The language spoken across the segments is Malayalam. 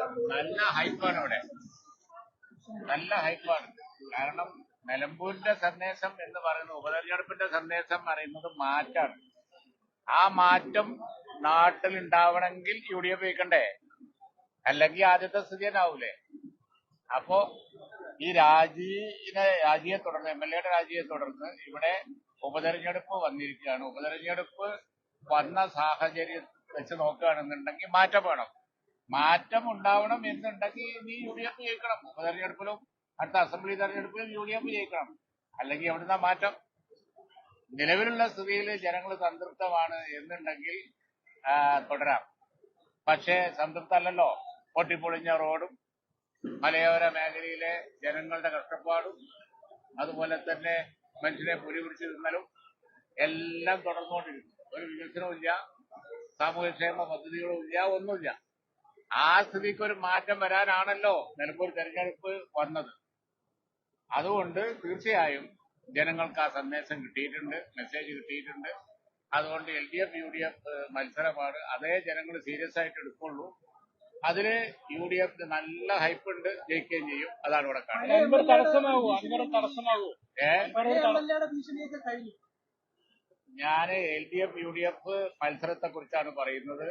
നല്ല ഹൈപ്പാണ് ഇവിടെ, നല്ല ഹൈപ്പാണ്. കാരണം നിലമ്പൂരിന്റെ സന്ദേശം എന്ന് പറയുന്നത്, ഉപതെരഞ്ഞെടുപ്പിന്റെ സന്ദേശം പറയുന്നത് മാറ്റാണ്. ആ മാറ്റം നാട്ടിൽ ഉണ്ടാവണമെങ്കിൽ UDF ജയിക്കണ്ടേ, അല്ലെങ്കിൽ ആദ്യത്തെ സ്ഥിതി തന്നെ ആവൂലേ? അപ്പോ ഈ രാജിയെ തുടർന്ന്, MLA യുടെ രാജിയെ തുടർന്ന് ഇവിടെ ഉപതെരഞ്ഞെടുപ്പ് വന്നിരിക്കുകയാണ്. ഉപതെരഞ്ഞെടുപ്പ് വന്ന സാഹചര്യം വെച്ച് നോക്കുകയാണെന്നുണ്ടെങ്കിൽ മാറ്റം വേണം. മാറ്റം ഉണ്ടാവണം എന്നുണ്ടെങ്കിൽ നീ UDF ജയിക്കണം. ഉപതെരഞ്ഞെടുപ്പിലും അടുത്ത അസംബ്ലി തെരഞ്ഞെടുപ്പിലും UDF ജയിക്കണം. അല്ലെങ്കിൽ എവിടുന്ന മാറ്റം? നിലവിലുള്ള സ്ഥിതിയിൽ ജനങ്ങൾ സംതൃപ്തമാണ് എന്നുണ്ടെങ്കിൽ തുടരാം. പക്ഷേ സംതൃപ്തമല്ലല്ലോ. പൊട്ടിപ്പൊളിഞ്ഞ റോഡും മലയോര മേഖലയിലെ ജനങ്ങളുടെ കഷ്ടപ്പാടും അതുപോലെ തന്നെ മനുഷ്യനെ പുലി പിടിച്ചു തിന്നലും എല്ലാം തുടർന്നുകൊണ്ടിരിക്കും. ഒരു വികസനവും ഇല്ല, സാമൂഹ്യക്ഷേമ പദ്ധതികളും ഇല്ല, ഒന്നുമില്ല. ആ സ്ഥിതിക്ക് ഒരു മാറ്റം വരാനാണല്ലോ നിലമ്പൂർ തെരഞ്ഞെടുപ്പ് വന്നത്. അതുകൊണ്ട് തീർച്ചയായും ജനങ്ങൾക്ക് ആ സന്ദേശം കിട്ടിയിട്ടുണ്ട്, മെസ്സേജ് കിട്ടിയിട്ടുണ്ട്. അതുകൊണ്ട് LDF UDF മത്സരമാണ്, അതേ ജനങ്ങൾ സീരിയസ് ആയിട്ട് എടുക്കുള്ളൂ. അതില് UDF നല്ല ഹൈപ്പ് ഉണ്ട്, ജയിക്കുകയും ചെയ്യും. അതാണ് ഇവിടെ കാണുന്നത്. ഞാൻ LDF UDF മത്സരത്തെ കുറിച്ചാണ് പറയുന്നത്.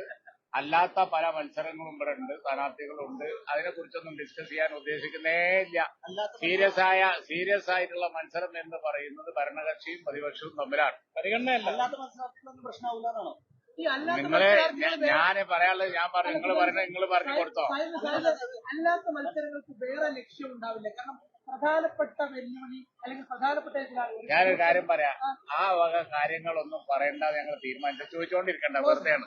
അല്ലാത്ത പല മത്സരങ്ങളും ഇവിടെ ഉണ്ട്, സ്ഥാനാർത്ഥികളുണ്ട്. അതിനെ കുറിച്ചൊന്നും ഡിസ്കസ് ചെയ്യാൻ ഉദ്ദേശിക്കുന്നേ ഇല്ല. സീരിയസ് ആയിട്ടുള്ള മത്സരം എന്ന് പറയുന്നത് ഭരണകക്ഷിയും പ്രതിപക്ഷവും തമ്മിലാണ്. ഞാൻ പറയാനുള്ളത് ഞാൻ പറഞ്ഞു, നിങ്ങൾ പറഞ്ഞു കൊടുത്തോ. അല്ലാത്ത മത്സരങ്ങൾക്ക് വേറെ ലക്ഷ്യം ഉണ്ടാവില്ല. കാരണം പ്രധാനപ്പെട്ട വെല്ലുവിളി അല്ലെങ്കിൽ പ്രധാനപ്പെട്ട ഞാനൊരു കാര്യം പറയാം, ആ വക കാര്യങ്ങളൊന്നും പറയണ്ട. ഞങ്ങൾ തീരുമാനിച്ചു ചോദിച്ചുകൊണ്ടിരിക്കണ്ട, വെറുതെയാണ്.